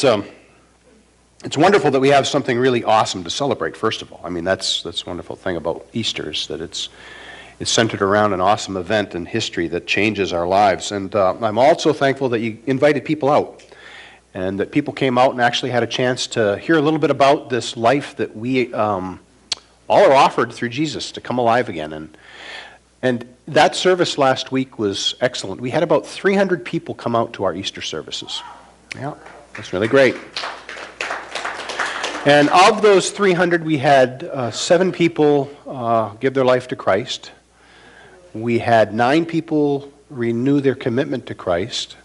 it's wonderful that we have something really awesome to celebrate, first of all. I mean, that's the wonderful thing about Easter, is that it's centered around an awesome event in history that changes our lives. And I'm also thankful that you invited people out, and that people came out and actually had a chance to hear a little bit about this life that we all are offered through Jesus, to come alive again. And that service last week was excellent. We had about 300 people come out to our Easter services. Yeah, that's really great. And of those 300, we had 7 people give their life to Christ. We had 9 people renew their commitment to Christ.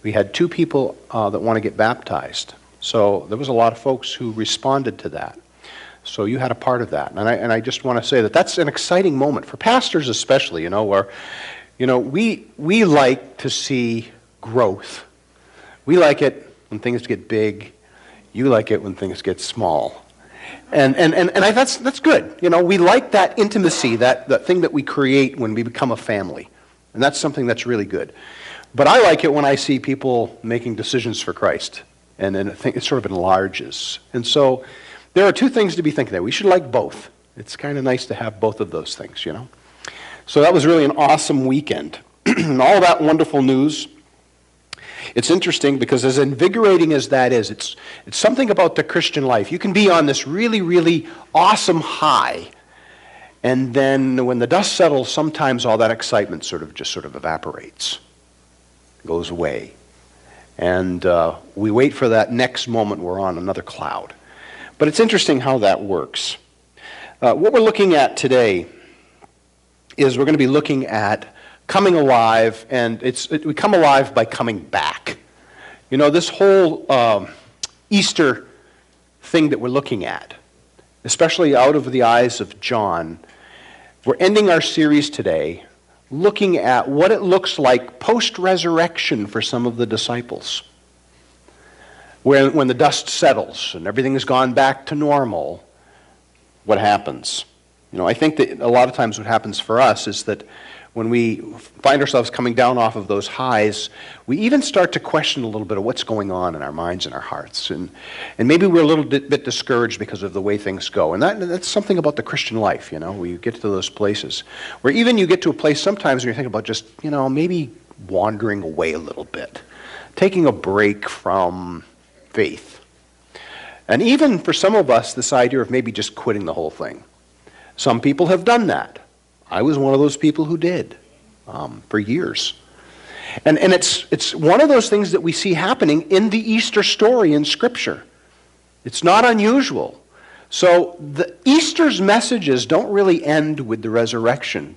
We had 2 people that want to get baptized. So there was a lot of folks who responded to that. So you had a part of that. And I just want to say that that's an exciting moment, for pastors especially, where, we like to see growth. We like it when things get big. You like it when things get small. And that's good. We like that intimacy, that thing that we create when we become a family. And that's something that's really good. But I like it when I see people making decisions for Christ. And I think it sort of enlarges. And so there are 2 things to be thinking there. We should like both. It's kind of nice to have both of those things, So that was really an awesome weekend. And all that wonderful news. It's interesting because, as invigorating as that is, it's something about the Christian life. You can be on this really, really awesome high, and then when the dust settles, sometimes all that excitement sort of evaporates, goes away. And we wait for that next moment we're on another cloud. But it's interesting how that works. What we're looking at today is we're going to be looking at coming alive, and we come alive by coming back. This whole Easter thing that we're looking at, especially out of the eyes of John, we're ending our series today looking at what it looks like post-resurrection for some of the disciples. When the dust settles and everything has gone back to normal, what happens? I think that a lot of times what happens for us is that when we find ourselves coming down off of those highs, we even start to question a little bit of what's going on in our minds and our hearts. And maybe we're a little bit discouraged because of the way things go. And that's something about the Christian life, We get to those places where even you get to a place sometimes when you're thinking about just, maybe wandering away a little bit, taking a break from faith. And even for some of us, this idea of maybe just quitting the whole thing. Some people have done that. I was one of those people who did for years. And it's one of those things that we see happening in the Easter story in Scripture. It's not unusual. So the Easter's messages don't really end with the resurrection.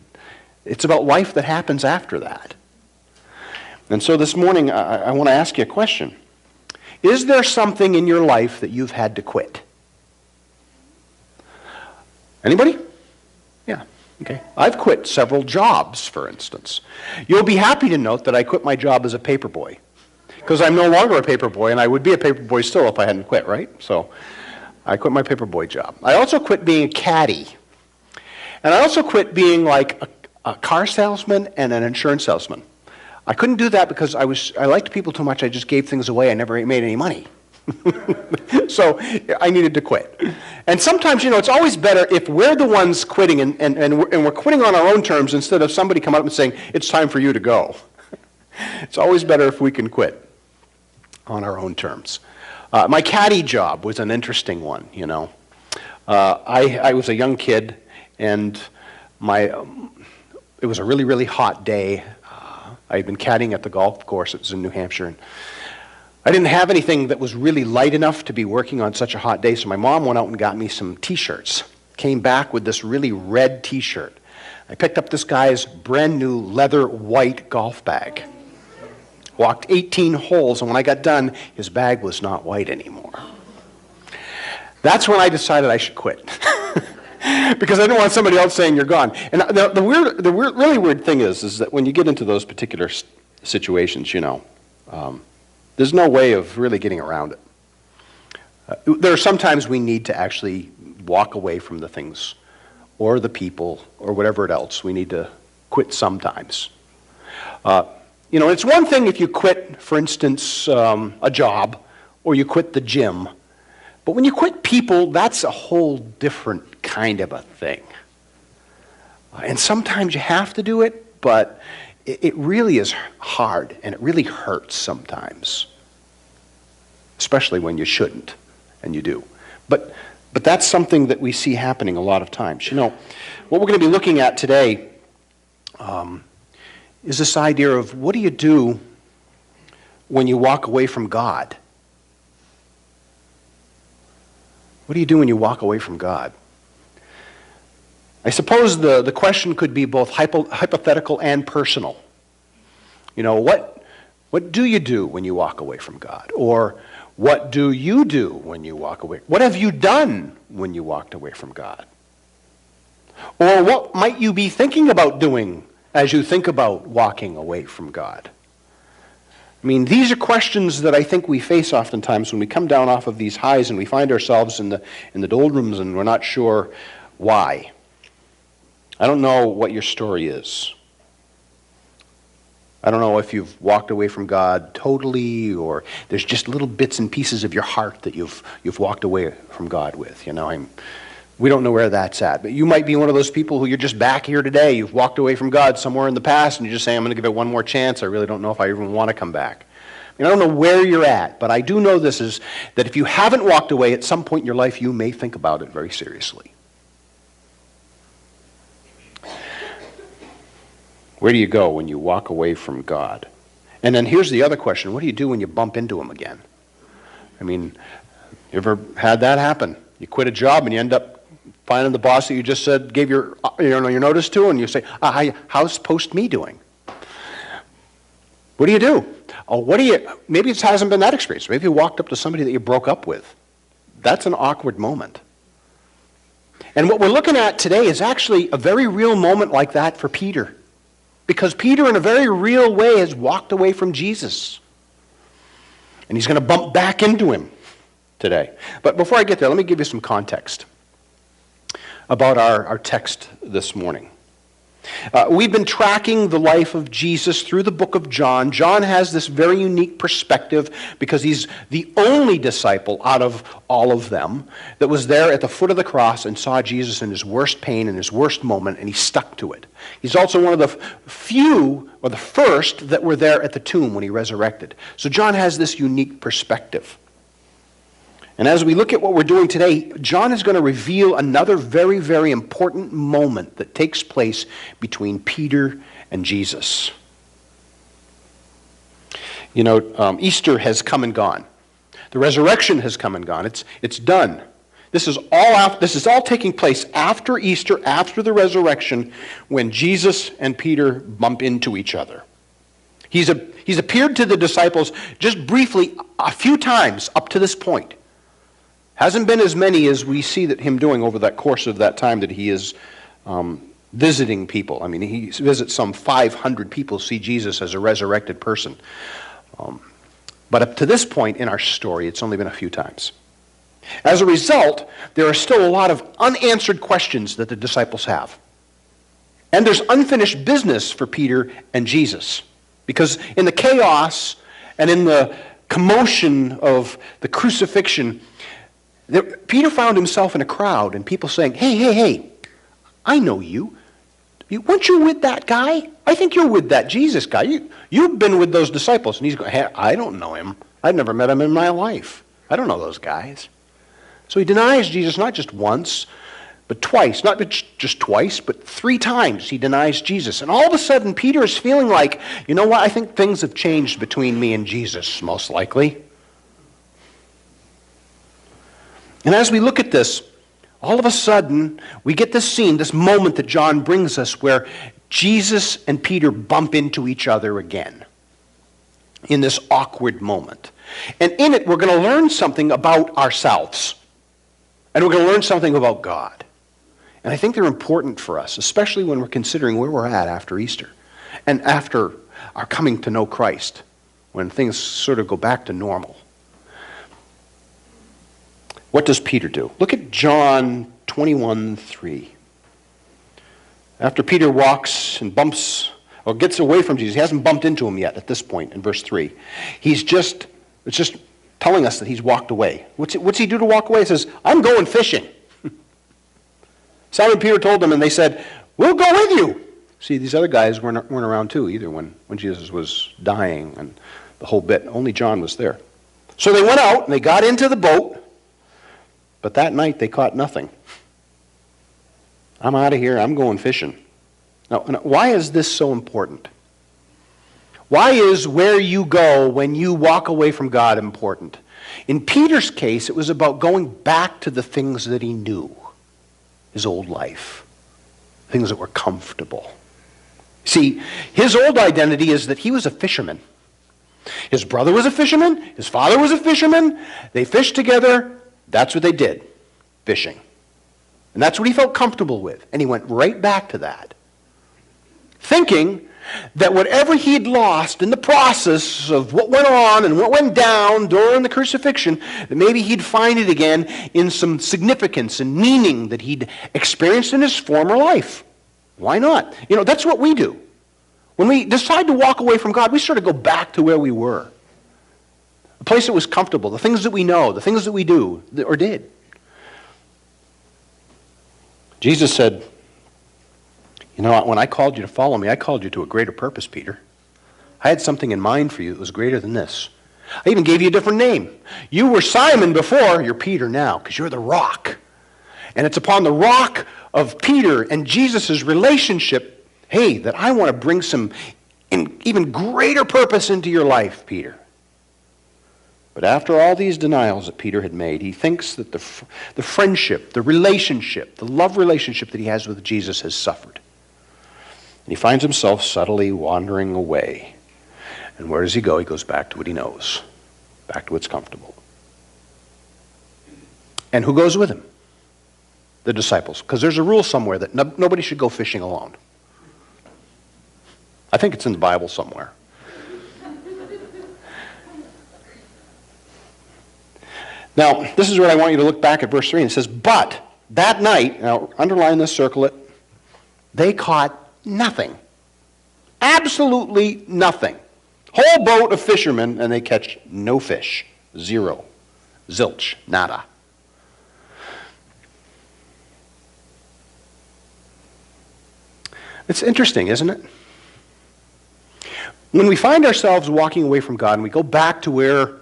It's about life that happens after that. And so this morning, I want to ask you a question. Is there something in your life that you've had to quit? Anybody? Yeah. Okay. I've quit several jobs, for instance. You'll be happy to note that I quit my job as a paperboy, because I'm no longer a paperboy, and I would be a paperboy still if I hadn't quit, right? So I quit my paperboy job. I also quit being a caddy. And I also quit being like a car salesman and an insurance salesman. I couldn't do that because I liked people too much. I just gave things away. I never made any money. So I needed to quit. And sometimes, it's always better if we're the ones quitting and we're quitting on our own terms instead of somebody coming up and saying, it's time for you to go. It's always better if we can quit on our own terms. My caddy job was an interesting one, I was a young kid, and it was a really, really hot day. I had been caddying at the golf course. It was in New Hampshire. And I didn't have anything that was really light enough to be working on such a hot day, so my mom went out and got me some T-shirts. Came back with this really red T-shirt. I picked up this guy's brand new leather white golf bag. Walked 18 holes, and when I got done, his bag was not white anymore. That's when I decided I should quit. Because I didn't want somebody else saying you're gone. And the really weird thing is that when you get into those particular situations, there's no way of really getting around it. There are sometimes we need to actually walk away from the things or the people or whatever else. We need to quit sometimes. It's one thing if you quit, for instance, a job or you quit the gym. But when you quit people, that's a whole different kind of a thing. And sometimes you have to do it, but it really is hard, and it really hurts sometimes. Especially when you shouldn't, and you do. But that's something that we see happening a lot of times. You know, what we're going to be looking at today is this idea of what do you do when you walk away from God? What do you do when you walk away from God? I suppose the question could be both hypothetical and personal. You know, what do you do when you walk away from God? Or what do you do when you walk away? What have you done when you walked away from God? Or what might you be thinking about doing as you think about walking away from God? I mean, these are questions that I think we face oftentimes when we come down off of these highs and we find ourselves in the doldrums and we're not sure why. I don't know what your story is. I don't know if you've walked away from God totally, or there's just little bits and pieces of your heart that you've walked away from God with. You know, we don't know where that's at. But you might be one of those people who you're just back here today. You've walked away from God somewhere in the past, and you're just saying, I'm going to give it one more chance. I really don't know if I even want to come back. I don't know where you're at, but I do know this is that if you haven't walked away at some point in your life, you may think about it very seriously. Where do you go when you walk away from God? And then here's the other question. What do you do when you bump into him again? I mean, you ever had that happen? You quit a job and you end up finding the boss that you just said gave your notice to, and you say, how's post me doing? What do you do? Maybe it hasn't been that experience. Maybe you walked up to somebody that you broke up with. That's an awkward moment. And what we're looking at today is actually a very real moment like that for Peter. Because Peter, in a very real way, has walked away from Jesus. And he's going to bump back into him today. But before I get there, let me give you some context about our text this morning. We've been tracking the life of Jesus through the book of John. John has this very unique perspective because he's the only disciple out of all of them that was there at the foot of the cross and saw Jesus in his worst pain and his worst moment, and he stuck to it. He's also one of the few, or the first, that were there at the tomb when he resurrected. So John has this unique perspective. And as we look at what we're doing today, John is going to reveal another very, very important moment that takes place between Peter and Jesus. You know, Easter has come and gone. The resurrection has come and gone. It's done. This is all taking place after Easter, after the resurrection, when Jesus and Peter bump into each other. He's appeared to the disciples just briefly a few times up to this point. Hasn't been as many as we see him doing over that course of that time that he is visiting people. I mean, he visits some 500 people, see Jesus as a resurrected person. But up to this point in our story, it's only been a few times. As a result, there are still a lot of unanswered questions that the disciples have. And there's unfinished business for Peter and Jesus. Because in the chaos and in the commotion of the crucifixion, Peter found himself in a crowd and people saying, hey, I know you. Weren't you with that guy? I think you're with that Jesus guy. You've been with those disciples. And he's going, hey, I don't know him. I've never met him in my life. I don't know those guys. So he denies Jesus not just once, but twice. Not just twice, but 3 times he denies Jesus. And all of a sudden, Peter is feeling like, you know what, I think things have changed between me and Jesus, most likely. And as we look at this, all of a sudden, we get this scene, this moment that John brings us where Jesus and Peter bump into each other again in this awkward moment. And in it, we're going to learn something about ourselves. And we're going to learn something about God. And I think they're important for us, especially when we're considering where we're at after Easter and after our coming to know Christ, when things sort of go back to normal. What does Peter do? Look at John 21:3. After Peter walks and bumps or gets away from Jesus, he hasn't bumped into him yet at this point in verse 3. It's just telling us that he's walked away. What's he do to walk away? He says, I'm going fishing. Simon Peter told them, and they said, we'll go with you. See, these other guys weren't around too either when Jesus was dying and the whole bit. Only John was there. So they went out and they got into the boat, but that night they caught nothing. I'm out of here. I'm going fishing. Now, why is this so important? Why is where you go when you walk away from God important? In Peter's case, it was about going back to the things that he knew, his old life, things that were comfortable. See, his old identity is that he was a fisherman. His brother was a fisherman. His father was a fisherman. They fished together. That's what they did, fishing. And that's what he felt comfortable with. And he went right back to that, thinking that whatever he'd lost in the process of what went on and what went down during the crucifixion, that maybe he'd find it again in some significance and meaning that he'd experienced in his former life. Why not? That's what we do. When we decide to walk away from God, we sort of go back to where we were. A place that was comfortable, the things that we know, the things that we do or did. Jesus said, when I called you to follow me, I called you to a greater purpose, Peter. I had something in mind for you that was greater than this. I even gave you a different name. You were Simon before, you're Peter now, because you're the rock. And it's upon the rock of Peter and Jesus' relationship, that I want to bring some even greater purpose into your life, Peter. But after all these denials that Peter had made, he thinks that the friendship, the relationship, the love relationship that he has with Jesus has suffered. And he finds himself subtly wandering away. And where does he go? He goes back to what he knows, back to what's comfortable. And who goes with him? The disciples. Because there's a rule somewhere that nobody should go fishing alone. I think it's in the Bible somewhere. Now, this is where I want you to look back at verse 3. And it says, but that night, now underline this, circle it, they caught nothing. Absolutely nothing. Whole boat of fishermen, and they catch no fish. Zero. Zilch. Nada. It's interesting, isn't it? When we find ourselves walking away from God and we go back to where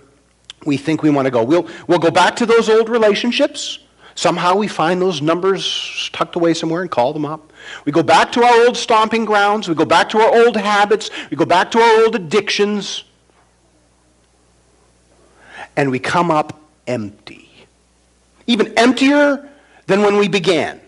we think we want to go, we'll go back to those old relationships. Somehow we find those numbers tucked away somewhere and call them up. We go back to our old stomping grounds. We go back to our old habits. We go back to our old addictions. And we come up empty. Even emptier than when we began.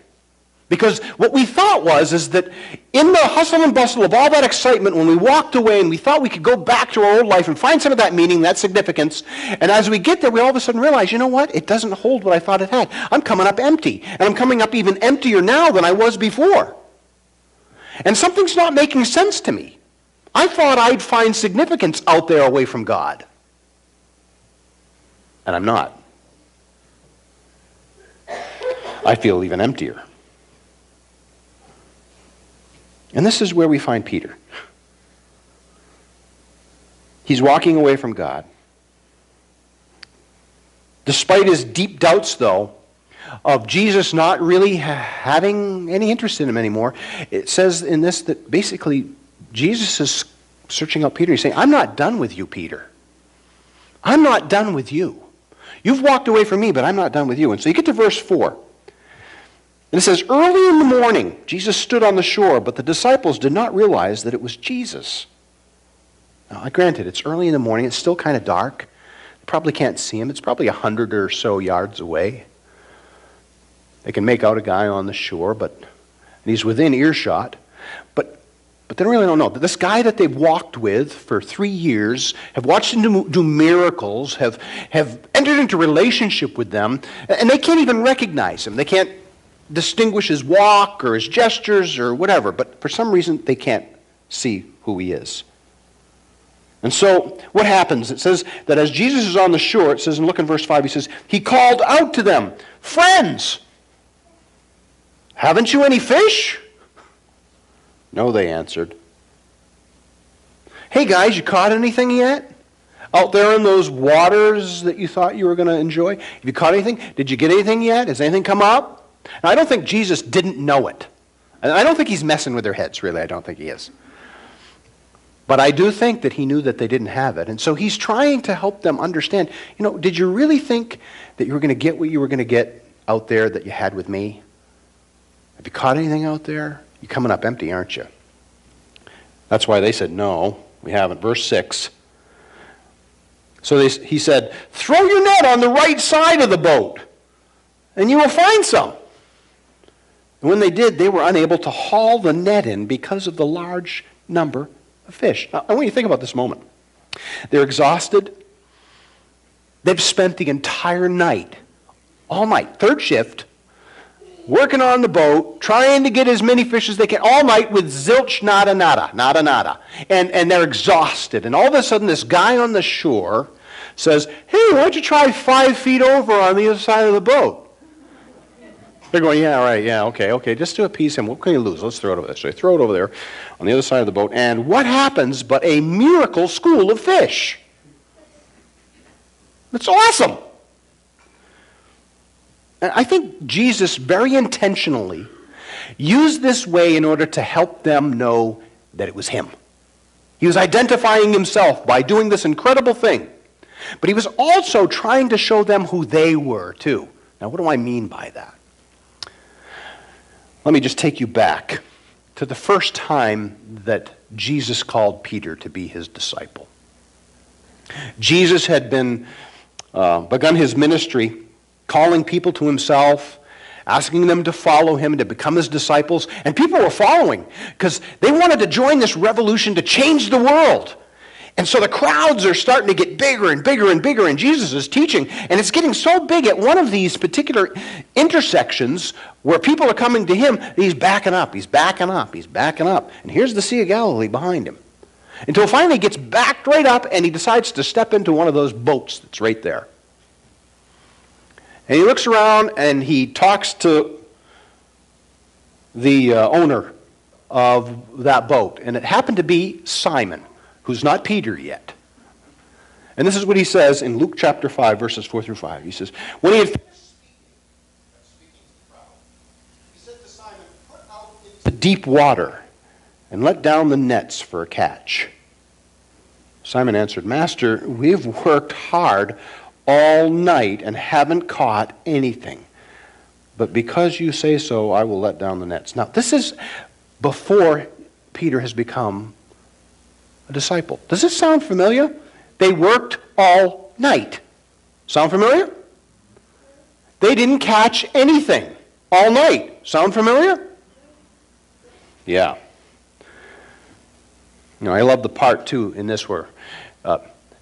Because what we thought is that in the hustle and bustle of all that excitement, when we walked away and we thought we could go back to our old life and find some of that meaning, that significance, and as we get there, we all of a sudden realize, you know what? It doesn't hold what I thought it had. I'm coming up empty. And I'm coming up even emptier now than I was before. And something's not making sense to me. I thought I'd find significance out there away from God. And I'm not. I feel even emptier. And this is where we find Peter. He's walking away from God. Despite his deep doubts, though, of Jesus not really having any interest in him anymore, it says in this that basically Jesus is searching out Peter. He's saying, I'm not done with you, Peter. I'm not done with you. You've walked away from me, but I'm not done with you. And so you get to verse 4. And it says, early in the morning, Jesus stood on the shore, but the disciples did not realize that it was Jesus. Now, granted, it's early in the morning. It's still kind of dark. They probably can't see him. It's probably 100 or so yards away. They can make out a guy on the shore, but he's within earshot. But they really don't know. This guy that they've walked with for 3 years, have watched him do miracles, have entered into relationship with them, and they can't even recognize him. They can't distinguish his walk or his gestures or whatever, but for some reason they can't see who he is. And so what happens? It says that as Jesus is on the shore, it says, and look in verse 5, he says, he called out to them, friends, haven't you any fish? No, they answered. Hey guys, you caught anything yet? Out there in those waters that you thought you were going to enjoy? Have you caught anything? Did you get anything yet? Has anything come up? Now, I don't think Jesus didn't know it. And I don't think he's messing with their heads, really. I don't think he is. But I do think that he knew that they didn't have it. And so he's trying to help them understand, did you really think that you were going to get what you were going to get out there that you had with me? Have you caught anything out there? You're coming up empty, aren't you? That's why they said, no, we haven't. Verse 6. So he said, throw your net on the right side of the boat, and you will find some. And when they did, they were unable to haul the net in because of the large number of fish. Now, I want you to think about this moment. They're exhausted. They've spent the entire night, all night, third shift, working on the boat, trying to get as many fish as they can, all night with zilch, nada, nada, nada, nada. And they're exhausted. And all of a sudden, this guy on the shore says, hey, why don't you try 5 feet over on the other side of the boat? They're going, yeah, right, yeah, okay, just to appease him. What can you lose? Let's throw it over there. So they throw it over there on the other side of the boat. And what happens but a miracle school of fish? It's awesome. And I think Jesus very intentionally used this way in order to help them know that it was him. He was identifying himself by doing this incredible thing. But he was also trying to show them who they were, too. Now, what do I mean by that? Let me just take you back to the first time that Jesus called Peter to be his disciple. Jesus had begun his ministry, calling people to himself, asking them to follow him, to become his disciples. And people were following because they wanted to join this revolution to change the world. And so the crowds are starting to get bigger and bigger and bigger, and Jesus is teaching. And it's getting so big at one of these particular intersections where people are coming to him, he's backing up, he's backing up, he's backing up. And here's the Sea of Galilee behind him. Until finally he gets backed right up and he decides to step into one of those boats that's right there. And he looks around and he talks to the owner of that boat. And it happened to be Simon, who's not Peter yet. And this is what he says in Luke chapter 5, verses 4 through 5. He says, when he had finished speaking to the crowd, he said to Simon, put out into the deep water and let down the nets for a catch. Simon answered, Master, we've worked hard all night and haven't caught anything. But because you say so, I will let down the nets. Now, this is before Peter has become a disciple. Does this sound familiar? They worked all night. Sound familiar? They didn't catch anything all night. Sound familiar? Yeah. I love the part, too, in this where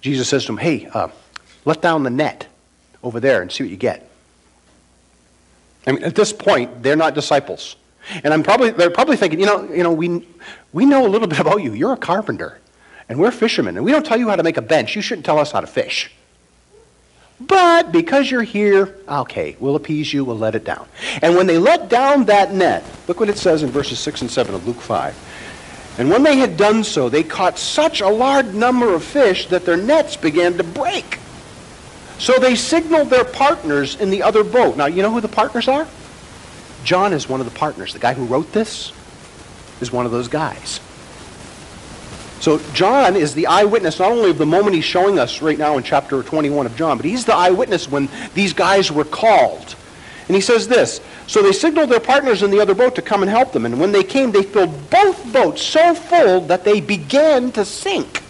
Jesus says to him, hey, let down the net over there and see what you get. I mean, at this point, they're not disciples. And they're probably thinking, we know a little bit about you. You're a carpenter. And we're fishermen, and we don't tell you how to make a bench. You shouldn't tell us how to fish. But because you're here, okay, we'll appease you, we'll let it down. And when they let down that net, look what it says in verses 6 and 7 of Luke 5. And when they had done so, they caught such a large number of fish that their nets began to break. So they signaled their partners in the other boat. Now, you know who the partners are? John is one of the partners. The guy who wrote this is one of those guys. So John is the eyewitness not only of the moment he's showing us right now in chapter 21 of John, but he's the eyewitness when these guys were called. And he says this, so they signaled their partners in the other boat to come and help them. And when they came, they filled both boats so full that they began to sink.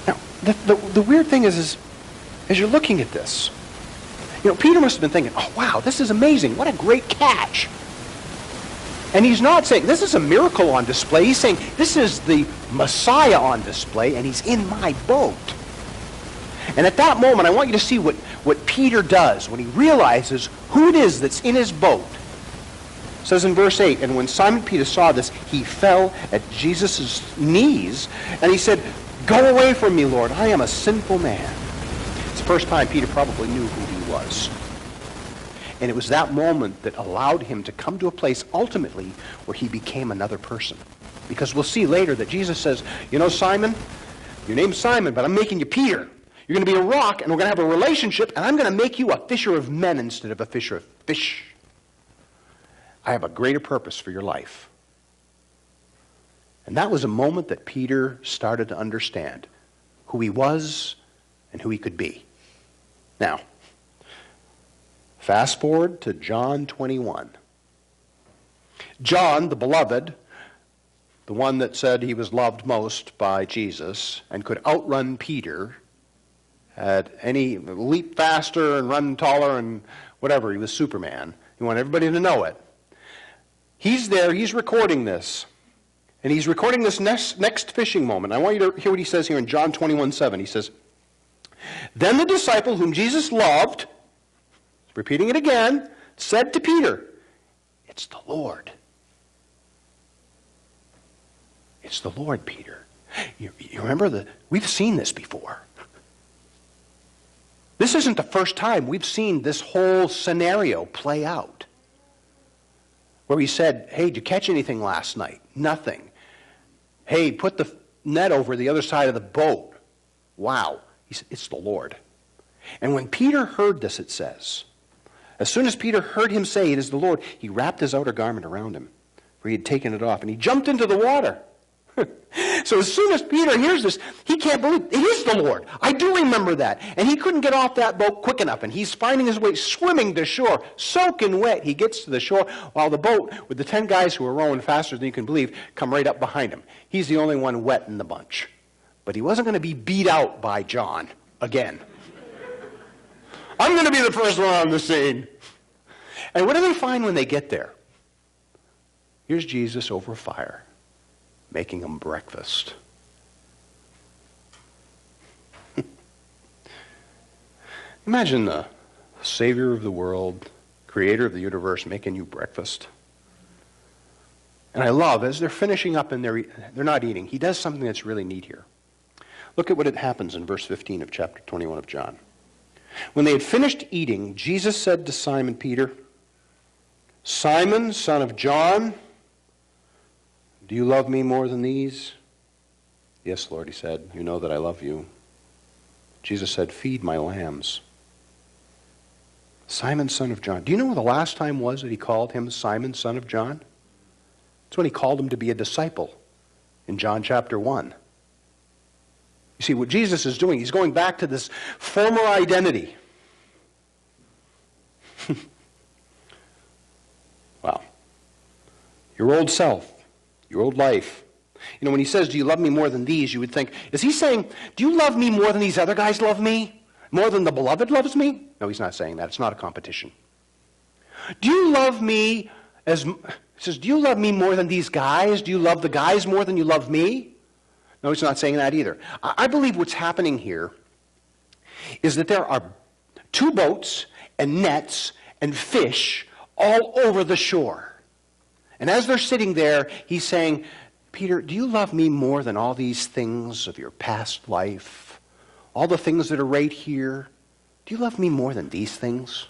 Now, the weird thing is as you're looking at this, Peter must have been thinking, oh, wow, this is amazing. What a great catch. And he's not saying, this is a miracle on display. He's saying, this is the Messiah on display, and he's in my boat. And at that moment, I want you to see what Peter does when he realizes who it is that's in his boat. It says in verse 8, and when Simon Peter saw this, he fell at Jesus' knees, and he said, go away from me, Lord, I am a sinful man. It's the first time Peter probably knew who he was. And it was that moment that allowed him to come to a place ultimately where he became another person. Because we'll see later that Jesus says, Simon, Your name's Simon, but I'm making you Peter. You're going to be a rock, and we're going to have a relationship, and I'm going to make you a fisher of men instead of a fisher of fish. I have a greater purpose for your life. And that was a moment that Peter started to understand who he was and who he could be. Now, fast forward to John 21. John, the beloved, the one that said he was loved most by Jesus and could outrun Peter, had any leap faster and run taller and whatever, he was Superman. He wanted everybody to know it. He's there, he's recording this. And he's recording this next fishing moment. I want you to hear what he says here in John 21:7. He says, "Then the disciple whom Jesus loved," repeating it again, said to Peter, "It's the Lord." It's the Lord, Peter. You remember we've seen this before. This isn't the first time we've seen this whole scenario play out. Where he said, "Hey, did you catch anything last night?" Nothing. "Hey, put the net over the other side of the boat." Wow. He said, "It's the Lord." And when Peter heard this, it says, as soon as Peter heard him say, "It is the Lord," he wrapped his outer garment around him, for he had taken it off, and he jumped into the water. So as soon as Peter hears this, he can't believe it is the Lord. I do remember that. And he couldn't get off that boat quick enough, and he's finding his way, swimming to shore, soaking wet. He gets to the shore while the boat, with the 10 guys who are rowing faster than you can believe, come right up behind him. He's the only one wet in the bunch. But he wasn't going to be beat out by John again. I'm going to be the first one on the scene. And what do they find when they get there? Here's Jesus over fire, making them breakfast. Imagine the Savior of the world, Creator of the universe, making you breakfast. And I love, as they're finishing up and they're not eating, he does something that's really neat here. Look at what it happens in verse 15 of chapter 21 of John. When they had finished eating, Jesus said to Simon Peter, "Simon, son of John, do you love me more than these?" "Yes, Lord," he said. "You know that I love you." Jesus said, "Feed my lambs." Simon, son of John. Do you know when the last time was that he called him Simon, son of John? It's when he called him to be a disciple in John chapter 1. You see, what Jesus is doing, he's going back to this former identity. Wow. Your old self, your old life. You know, when he says, "Do you love me more than these?" you would think, is he saying, "Do you love me more than these other guys love me? More than the beloved loves me?" No, he's not saying that. It's not a competition. "Do you love me as..." He says, "Do you love me more than these guys? Do you love the guys more than you love me?" No, he's not saying that either. I believe what's happening here is that there are 2 boats and nets and fish all over the shore. And as they're sitting there, he's saying, "Peter, do you love me more than all these things of your past life? All the things that are right here? Do you love me more than these things?"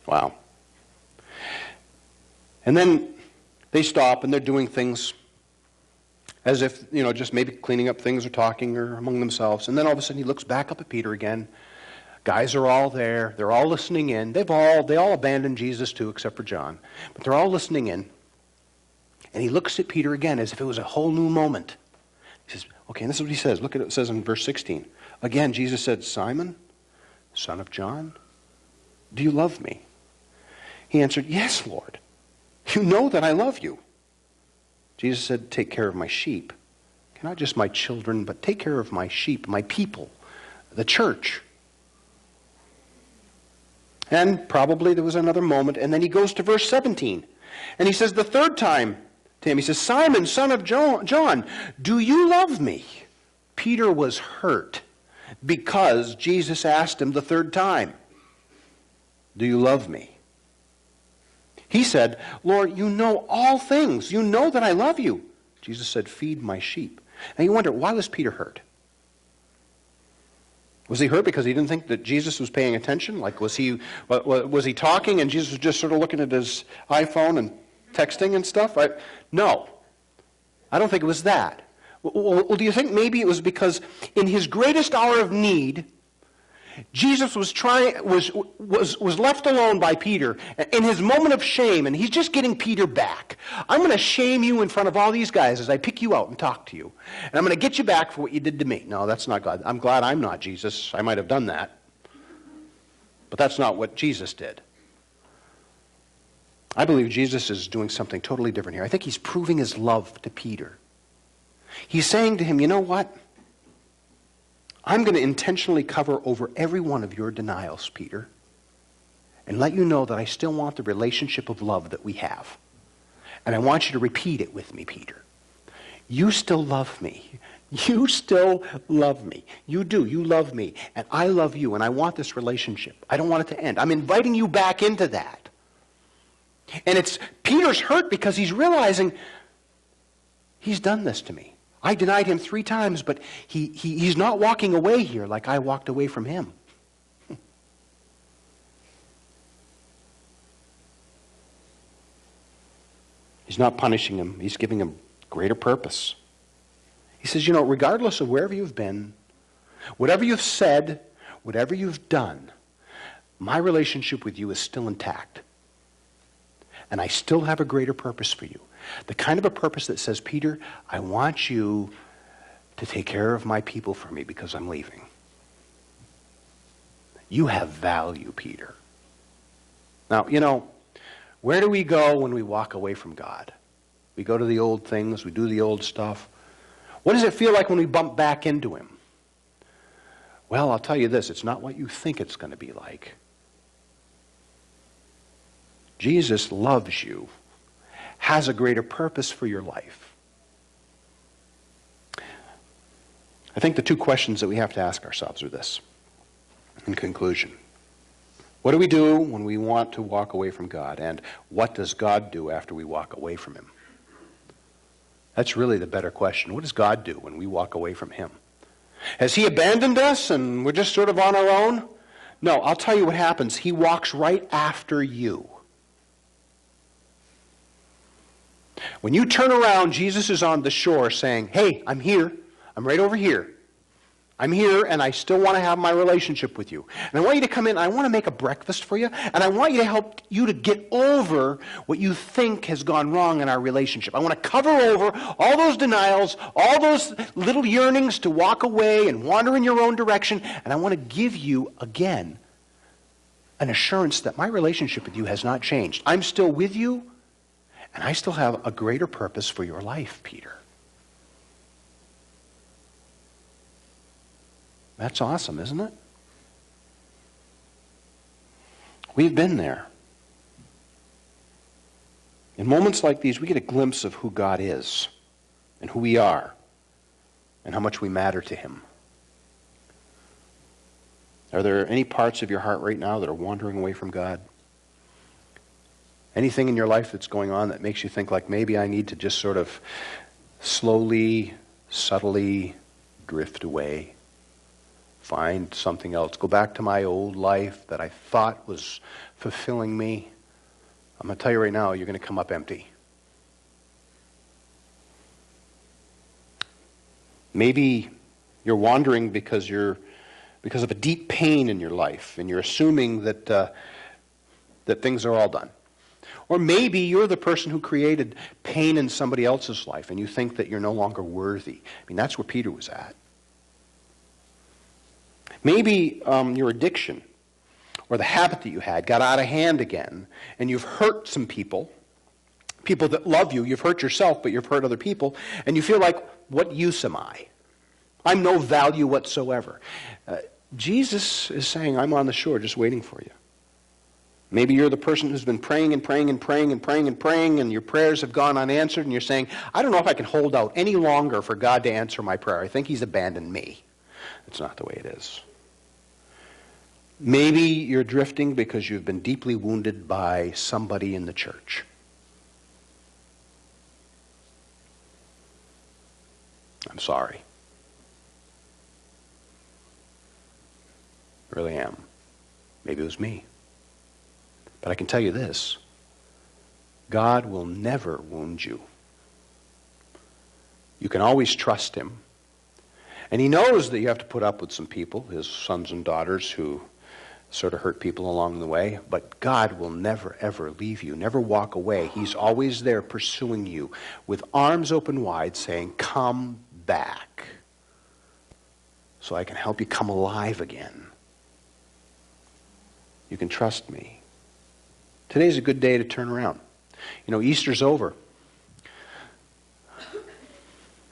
Wow. And then they stop and they're doing things as if, just maybe cleaning up things or talking or among themselves. And then all of a sudden he looks back up at Peter again. Guys are all there. They're all listening in. They all abandoned Jesus too, except for John. But they're all listening in. And he looks at Peter again as if it was a whole new moment. He says, okay, and this is what he says. Look at it. It says in verse 16. Again, Jesus said, "Simon, son of John, do you love me?" He answered, "Yes, Lord. You know that I love you." Jesus said, "Take care of my sheep. Not just my children, but take care of my sheep, my people, the church." And probably there was another moment, and then he goes to verse 17. And he says the third time to him, he says, "Simon, son of John, do you love me?" Peter was hurt because Jesus asked him the third time, "Do you love me?" He said, "Lord, you know all things. You know that I love you." Jesus said, "Feed my sheep." Now you wonder, why was Peter hurt? Was he hurt because he didn't think that Jesus was paying attention? Like, was he talking and Jesus was just sort of looking at his iPhone and texting and stuff? No. I don't think it was that. Well, do you think maybe it was because in his greatest hour of need, Jesus was left alone by Peter in his moment of shame, and he's just getting Peter back. I'm going to shame you in front of all these guys as I pick you out and talk to you. And I'm going to get you back for what you did to me. No, that's not God. I'm glad I'm not Jesus. I might have done that. But that's not what Jesus did. I believe Jesus is doing something totally different here. I think he's proving his love to Peter. He's saying to him, you know what? I'm going to intentionally cover over every one of your denials, Peter, and let you know that I still want the relationship of love that we have. And I want you to repeat it with me, Peter. You still love me. You still love me. You do. You love me. And I love you, and I want this relationship. I don't want it to end. I'm inviting you back into that. And Peter's hurt because he's realizing he's done this to me. I denied him 3 times, but he's not walking away here like I walked away from him. He's not punishing him. He's giving him greater purpose. He says, regardless of wherever you've been, whatever you've said, whatever you've done, my relationship with you is still intact. And I still have a greater purpose for you. The kind of a purpose that says, Peter, I want you to take care of my people for me because I'm leaving. You have value, Peter. Now, where do we go when we walk away from God? We go to the old things, we do the old stuff. What does it feel like when we bump back into him? Well, I'll tell you this, it's not what you think it's going to be like. Jesus loves you, has a greater purpose for your life. I think the 2 questions that we have to ask ourselves are this, in conclusion. What do we do when we want to walk away from God? And what does God do after we walk away from him? That's really the better question. What does God do when we walk away from him? Has he abandoned us and we're just sort of on our own? No, I'll tell you what happens. He walks right after you. When you turn around, Jesus is on the shore saying, hey, I'm here. I'm right over here. I'm here, and I still want to have my relationship with you. And I want you to come in. I want to make a breakfast for you, and I want you to help you to get over what you think has gone wrong in our relationship. I want to cover over all those denials, all those little yearnings to walk away and wander in your own direction, and I want to give you, again, an assurance that my relationship with you has not changed. I'm still with you, and I still have a greater purpose for your life, Peter. That's awesome, isn't it? We've been there. In moments like these, we get a glimpse of who God is and who we are and how much we matter to him. Are there any parts of your heart right now that are wandering away from God? Anything in your life that's going on that makes you think like maybe I need to just sort of slowly, subtly drift away? Find something else. Go back to my old life that I thought was fulfilling me. I'm going to tell you right now, you're going to come up empty. Maybe you're wandering because of a deep pain in your life, and you're assuming that things are all done. Or maybe you're the person who created pain in somebody else's life, and you think that you're no longer worthy. I mean, that's where Peter was at. Maybe your addiction or the habit that you had got out of hand again, and you've hurt some people that love you. You've hurt yourself, but you've hurt other people, and you feel like, what use am I? I'm no value whatsoever. Jesus is saying, I'm on the shore just waiting for you. Maybe you're the person who's been praying and praying and praying and praying and praying, and your prayers have gone unanswered, and you're saying, I don't know if I can hold out any longer for God to answer my prayer. I think he's abandoned me. That's not the way it is. Maybe you're drifting because you've been deeply wounded by somebody in the church. I'm sorry. Really am. Maybe it was me. But I can tell you this. God will never wound you. You can always trust him. And he knows that you have to put up with some people, his sons and daughters, who sort of hurt people along the way. But God will never, ever leave you, never walk away. He's always there pursuing you with arms open wide saying, come back so I can help you come alive again. You can trust me. Today's a good day to turn around. You know, Easter's over.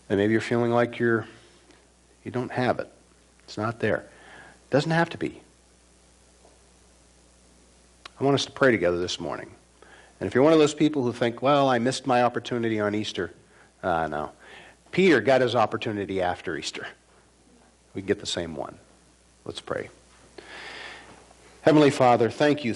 And maybe you're feeling like you don't have it. It's not there. It doesn't have to be. I want us to pray together this morning. And if you're one of those people who think, well, I missed my opportunity on Easter, no. Peter got his opportunity after Easter. We get the same one. Let's pray. Heavenly Father, thank you